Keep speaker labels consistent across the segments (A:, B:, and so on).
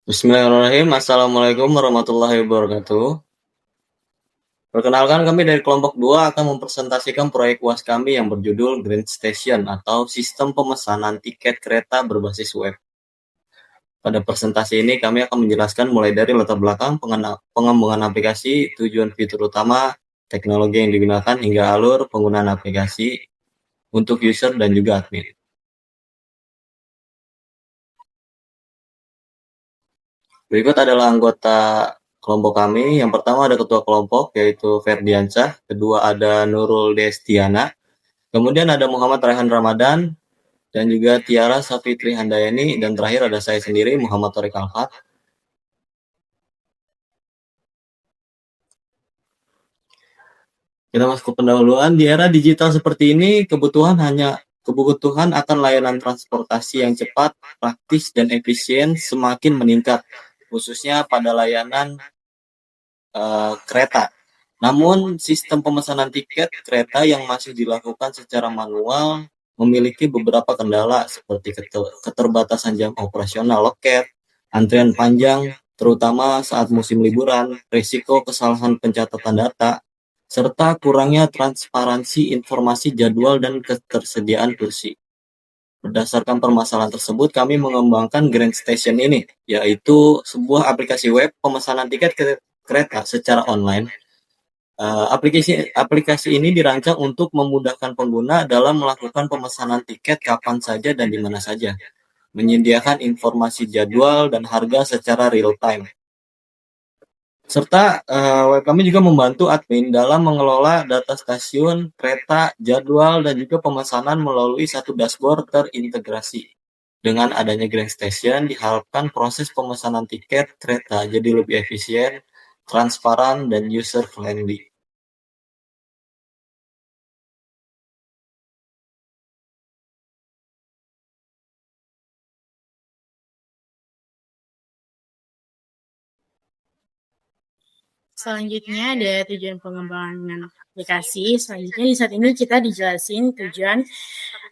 A: Bismillahirrahmanirrahim. Assalamualaikum warahmatullahi wabarakatuh. Perkenalkan, kami dari kelompok 2 akan mempresentasikan proyek UAS kami yang berjudul Green Station atau Sistem Pemesanan Tiket Kereta Berbasis Web. Pada presentasi ini kami akan menjelaskan mulai dari latar belakang pengembangan aplikasi, tujuan fitur utama, teknologi yang digunakan, hingga alur penggunaan aplikasi untuk user dan juga admin. Berikut adalah anggota kelompok kami. Yang pertama ada ketua kelompok, yaitu Ferdiansyah. Kedua ada Nurul Destiana. Kemudian ada Muhammad Raihan Ramadan. Dan juga Tiara Safitri Handayani. Dan terakhir ada saya sendiri, Muhammad Torik Alfat. Kita masuk ke pendahuluan. Di era digital seperti ini, kebutuhan akan layanan transportasi yang cepat, praktis, dan efisien semakin meningkat, khususnya pada layanan kereta. Namun, sistem pemesanan tiket kereta yang masih dilakukan secara manual memiliki beberapa kendala seperti keterbatasan jam operasional loket, antrian panjang, terutama saat musim liburan, risiko kesalahan pencatatan data, serta kurangnya transparansi informasi jadwal dan ketersediaan kursi. Berdasarkan permasalahan tersebut, kami mengembangkan Grand Station ini, yaitu sebuah aplikasi web pemesanan tiket kereta secara online. Aplikasi ini dirancang untuk memudahkan pengguna dalam melakukan pemesanan tiket kapan saja dan di mana saja, menyediakan informasi jadwal dan harga secara real time. Serta web kami juga membantu admin dalam mengelola data stasiun, kereta, jadwal, dan juga pemesanan melalui satu dashboard terintegrasi. Dengan adanya Grand Station, diharapkan proses pemesanan tiket kereta jadi lebih efisien, transparan, dan user-friendly.
B: Selanjutnya ada tujuan pengembangan aplikasi. Selanjutnya di saat ini kita dijelasin tujuan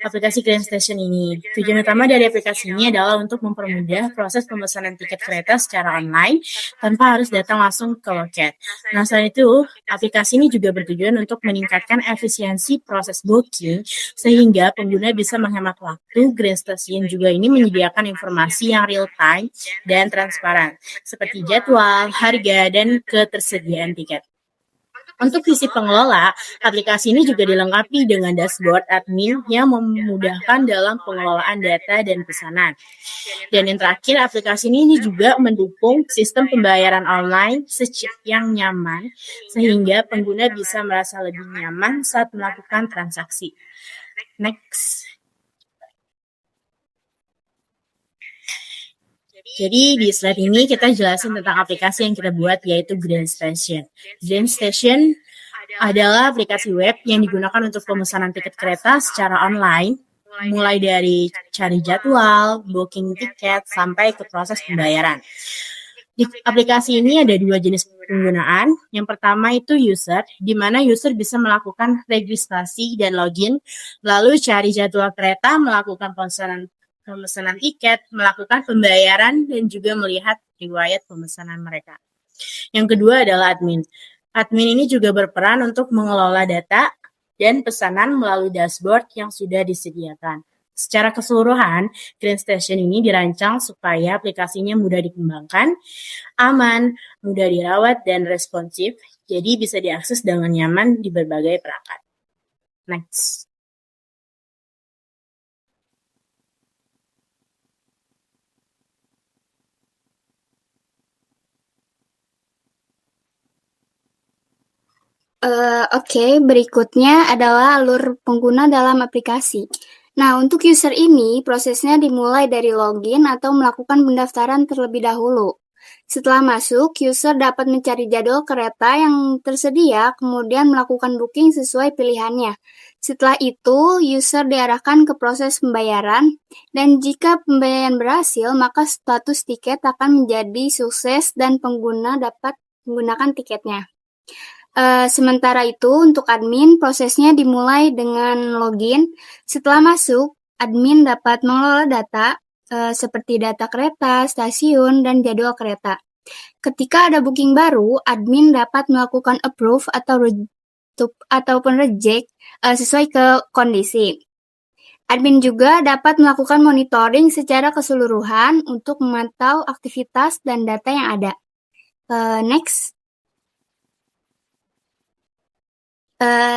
B: aplikasi Grand Station ini. Tujuan utama dari aplikasi ini adalah untuk mempermudah proses pemesanan tiket kereta secara online tanpa harus datang langsung ke loket. Nah, selain itu, aplikasi ini juga bertujuan untuk meningkatkan efisiensi proses booking sehingga pengguna bisa menghemat waktu. Grand Station juga ini menyediakan informasi yang real time dan transparan seperti jadwal, harga, dan ketersediaan tiket. Untuk visi pengelola, aplikasi ini juga dilengkapi dengan dashboard admin yang memudahkan dalam pengelolaan data dan pesanan. Dan yang terakhir, aplikasi ini juga mendukung sistem pembayaran online yang nyaman, sehingga pengguna bisa merasa lebih nyaman saat melakukan transaksi. Next. Jadi di slide ini kita jelasin tentang aplikasi yang kita buat, yaitu Grand Station. Grand Station adalah aplikasi web yang digunakan untuk pemesanan tiket kereta secara online, mulai dari cari jadwal, booking tiket, sampai ke proses pembayaran. Di aplikasi ini ada dua jenis penggunaan. Yang pertama itu user, di mana user bisa melakukan registrasi dan login, lalu cari jadwal kereta, melakukan pemesanan tiket, melakukan pembayaran, dan juga melihat riwayat pemesanan mereka. Yang kedua adalah admin. Admin ini juga berperan untuk mengelola data dan pesanan melalui dashboard yang sudah disediakan. Secara keseluruhan, Grand Station ini dirancang supaya aplikasinya mudah dikembangkan, aman, mudah dirawat, dan responsif, jadi bisa diakses dengan nyaman di berbagai perangkat. Next.
C: Oke, berikutnya adalah alur pengguna dalam aplikasi. Nah, untuk user ini, prosesnya dimulai dari login atau melakukan pendaftaran terlebih dahulu. Setelah masuk, user dapat mencari jadwal kereta yang tersedia, kemudian melakukan booking sesuai pilihannya. Setelah itu, user diarahkan ke proses pembayaran, dan jika pembayaran berhasil, maka status tiket akan menjadi sukses dan pengguna dapat menggunakan tiketnya. Sementara itu, untuk admin, prosesnya dimulai dengan login. Setelah masuk, admin dapat mengelola data, seperti data kereta, stasiun, dan jadwal kereta. Ketika ada booking baru, admin dapat melakukan approve ataupun reject sesuai ke kondisi. Admin juga dapat melakukan monitoring secara keseluruhan untuk memantau aktivitas dan data yang ada. Next.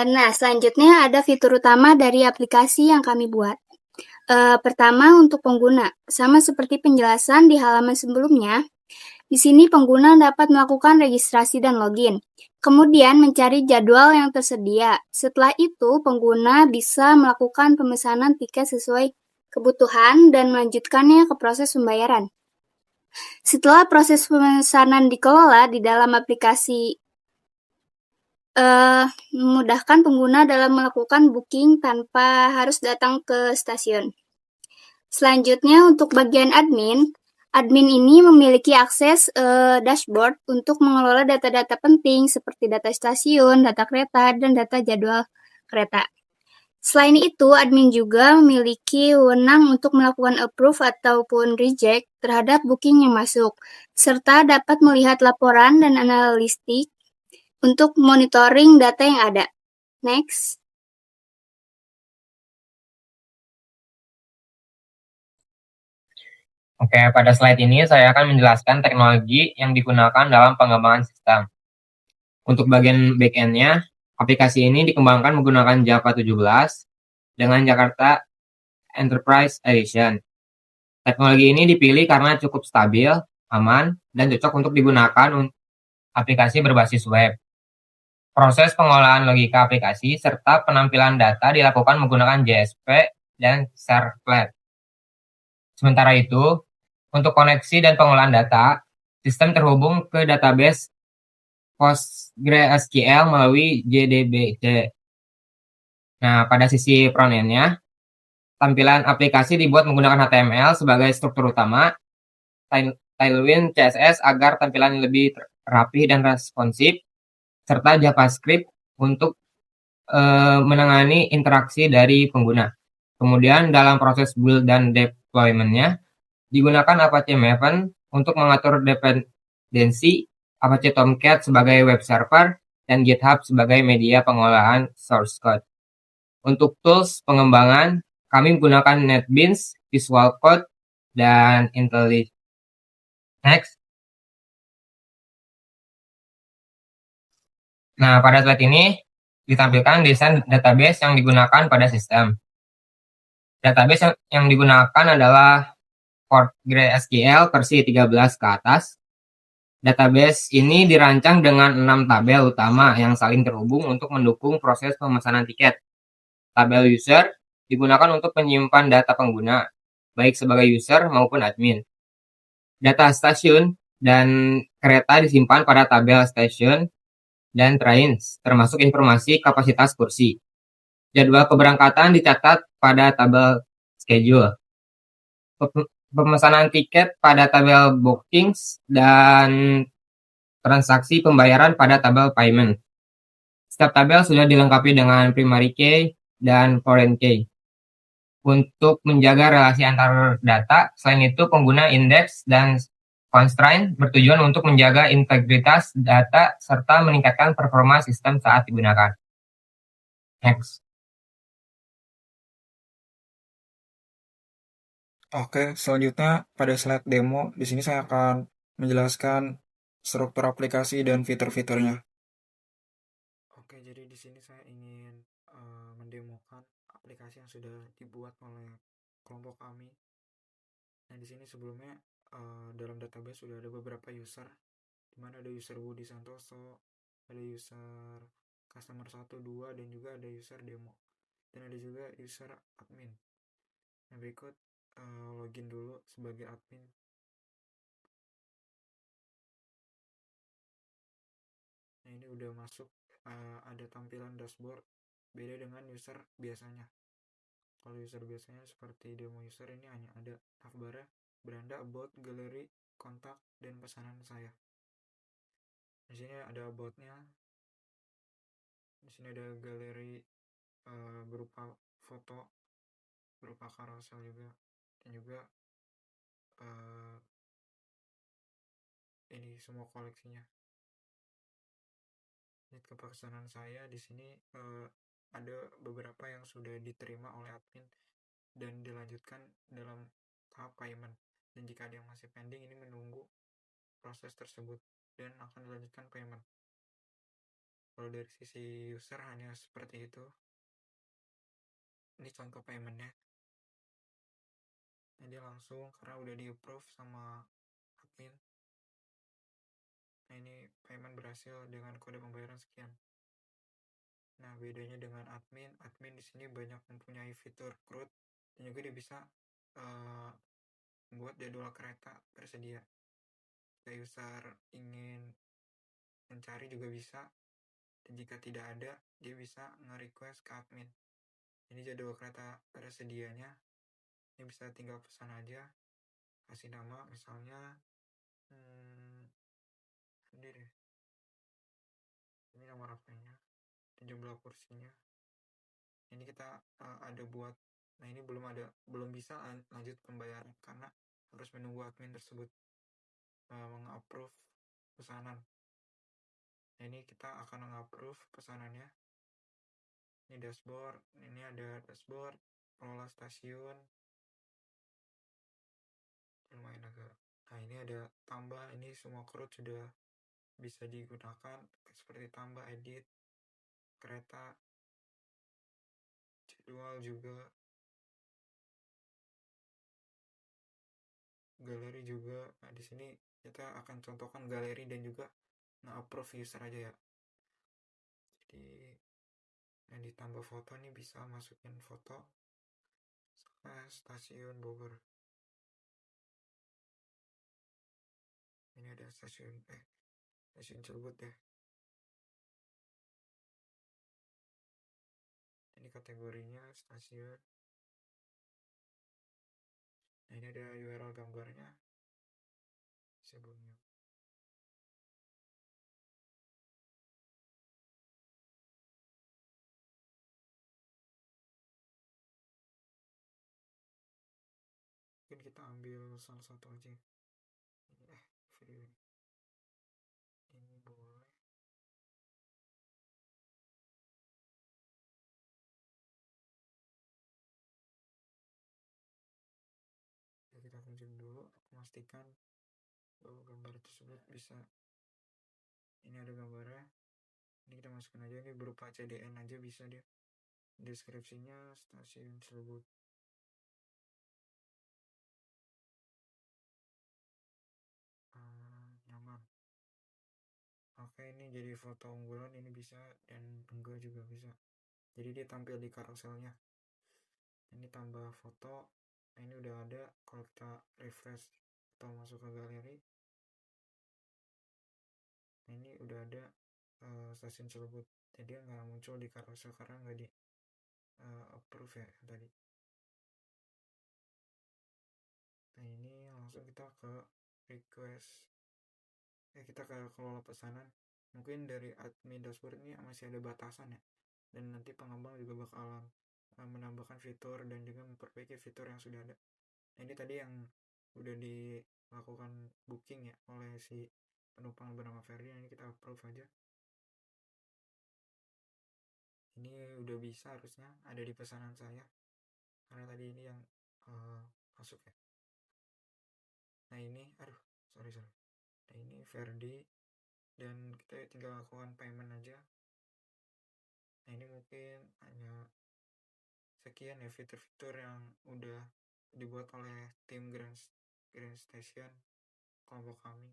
C: Nah, selanjutnya ada fitur utama dari aplikasi yang kami buat. Pertama, untuk pengguna. Sama seperti penjelasan di halaman sebelumnya, di sini pengguna dapat melakukan registrasi dan login, kemudian mencari jadwal yang tersedia. Setelah itu, pengguna bisa melakukan pemesanan tiket sesuai kebutuhan dan melanjutkannya ke proses pembayaran. Setelah proses pemesanan dikelola di dalam aplikasi, memudahkan pengguna dalam melakukan booking tanpa harus datang ke stasiun. Selanjutnya, untuk bagian admin ini memiliki akses dashboard untuk mengelola data-data penting seperti data stasiun, data kereta, dan data jadwal kereta. Selain itu, admin juga memiliki wewenang untuk melakukan approve ataupun reject terhadap booking yang masuk, serta dapat melihat laporan dan analistik untuk monitoring data yang ada. Next.
D: Oke, pada slide ini saya akan menjelaskan teknologi yang digunakan dalam pengembangan sistem. Untuk bagian back-end-nya, aplikasi ini dikembangkan menggunakan Java 17 dengan Jakarta Enterprise Edition. Teknologi ini dipilih karena cukup stabil, aman, dan cocok untuk digunakan aplikasi berbasis web. Proses pengolahan logika aplikasi serta penampilan data dilakukan menggunakan JSP dan Servlet. Sementara itu, untuk koneksi dan pengolahan data, sistem terhubung ke database PostgreSQL melalui JDBC. Nah, pada sisi front-end-nya, tampilan aplikasi dibuat menggunakan HTML sebagai struktur utama, Tailwind CSS agar tampilan lebih rapi dan responsif, serta JavaScript untuk menangani interaksi dari pengguna. Kemudian dalam proses build dan deployment-nya, digunakan Apache Maven untuk mengatur dependensi, Apache Tomcat sebagai web server, dan GitHub sebagai media pengolahan source code. Untuk tools pengembangan, kami menggunakan NetBeans, Visual Code, dan IntelliJ. Next. Nah, pada slide ini ditampilkan desain database yang digunakan pada sistem. Database yang digunakan adalah PostgreSQL versi 13 ke atas. Database ini dirancang dengan 6 tabel utama yang saling terhubung untuk mendukung proses pemesanan tiket. Tabel user digunakan untuk menyimpan data pengguna, baik sebagai user maupun admin. Data stasiun dan kereta disimpan pada tabel station dan trains, termasuk informasi kapasitas kursi. Jadwal keberangkatan dicatat pada tabel schedule. Pemesanan tiket pada tabel bookings dan transaksi pembayaran pada tabel payment. Setiap tabel sudah dilengkapi dengan primary key dan foreign key. Untuk menjaga relasi antar data, selain itu pengguna index dan constraint bertujuan untuk menjaga integritas data serta meningkatkan performa sistem saat digunakan. Next.
E: Oke, selanjutnya pada slide demo, di sini saya akan menjelaskan struktur aplikasi dan fitur-fiturnya. Oke, jadi di sini saya ingin mendemokan aplikasi yang sudah dibuat oleh kelompok kami. Nah, di sini sebelumnya dalam database sudah ada beberapa user, di mana ada user Budi Santoso, ada user customer 1, 2, dan juga ada user demo. Dan ada juga user admin. Nah, berikut login dulu sebagai admin. Nah, ini udah masuk, ada tampilan dashboard, beda dengan user biasanya. Kalau user biasanya seperti demo user, ini hanya ada navbar, beranda, about, galeri, kontak, dan pesanan saya. Di sini ada about-nya, di sini ada galeri berupa foto, berupa carousel juga, dan juga ini semua koleksinya. Ini kepesanan saya di sini ada beberapa yang sudah diterima oleh admin dan dilanjutkan dalam tahap payment. Dan jika ada yang masih pending, ini menunggu proses tersebut dan akan dilanjutkan payment. Kalau dari sisi user hanya seperti itu. Ini contoh paymentnya. Jadi langsung karena udah di approve sama admin. Nah, ini payment berhasil dengan kode pembayaran sekian. Nah, bedanya dengan admin di sini banyak mempunyai fitur CRUD dan juga dia bisa membuat jadwal kereta tersedia. Jika user ingin mencari juga bisa, dan jika tidak ada, dia bisa nge-request ke admin. Ini jadwal kereta tersedianya, ini bisa tinggal pesan aja, kasih nama, misalnya ini deh, ini nomor HP-nya, dan jumlah kursinya. Ini kita ada buat, nah ini belum bisa lanjut pembayaran karena harus menunggu admin tersebut meng-approve pesanan. Nah, ini kita akan meng-approve pesanannya. Ini dashboard, ini ada dashboard, pengelola stasiun, lumayan agak. Nah, ini ada tambah, ini semua CRUD sudah bisa digunakan seperti tambah, edit, kereta, jadwal juga, galeri juga. Nah, di sini kita akan contohkan galeri dan juga nge-approve user aja ya. Jadi yang ditambah foto nih bisa masukin foto stasiun Bogor. Ini ada stasiun Cilebut ya. Ini kategorinya stasiun. Nah, ini ada URL gambarnya sebelumnya. Mungkin kita ambil salah satu aja. Ini video ini. Ini boleh. Ya, kita tunjuk dulu, memastikan bahwa gambar tersebut bisa. Ini ada gambarnya. Ini kita masukkan aja, ini berupa CDN aja bisa dia. Deskripsinya stasiun Cilebut. Nyaman. Oke, ini jadi foto unggulan, ini bisa, dan enggak juga bisa. Jadi dia tampil di carouselnya. Ini tambah foto. Nah, ini udah ada. Kalau kita refresh atau masuk ke galeri, nah ini udah ada stasiun Cilebut. Jadi nggak muncul di carousel karena nggak di approve ya tadi. Nah, ini langsung kita ke request. Kita ke kelola pesanan. Mungkin dari admin dashboard ini masih ada batasan ya. Dan nanti pengembang juga bakalan menambahkan fitur dan juga memperbaiki fitur yang sudah ada. Nah, ini tadi yang udah dilakukan booking ya oleh si penumpang bernama Ferdi. Ini kita approve aja. Ini udah bisa, harusnya ada di pesanan saya karena tadi ini yang masuk ya. Nah, ini sorry. Nah, ini Ferdi dan kita tinggal lakukan payment aja. Nah, ini mungkin hanya sekian ya fitur-fitur yang udah dibuat oleh tim Grand Station kelompok kami.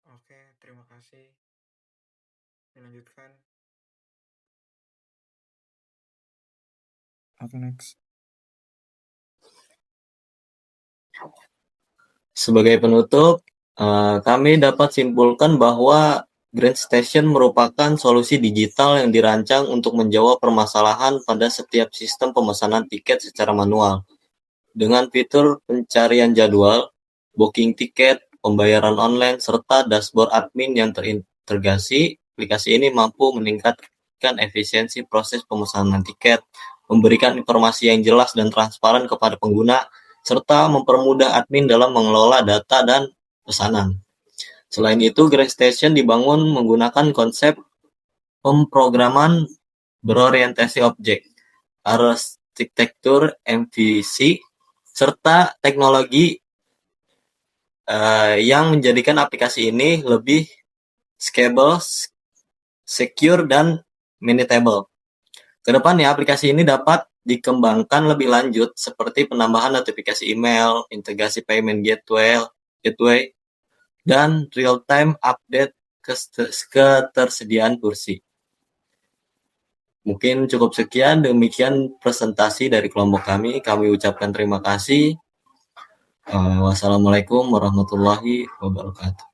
E: Oke, terima kasih. Dilanjutkan. Oke, next.
A: Sebagai penutup, kami dapat simpulkan bahwa Grand Station merupakan solusi digital yang dirancang untuk menjawab permasalahan pada setiap sistem pemesanan tiket secara manual. Dengan fitur pencarian jadwal, booking tiket, pembayaran online, serta dashboard admin yang terintegrasi, aplikasi ini mampu meningkatkan efisiensi proses pemesanan tiket, memberikan informasi yang jelas dan transparan kepada pengguna, serta mempermudah admin dalam mengelola data dan pesanan. Selain itu, GreenStation dibangun menggunakan konsep pemrograman berorientasi objek, arsitektur MVC, serta teknologi yang menjadikan aplikasi ini lebih scalable, secure, dan maintainable. Kedepannya, aplikasi ini dapat dikembangkan lebih lanjut seperti penambahan notifikasi email, integrasi payment gateway, dan real-time update ketersediaan kursi. Mungkin cukup sekian, demikian presentasi dari kelompok kami. Kami ucapkan terima kasih. Wassalamualaikum warahmatullahi wabarakatuh.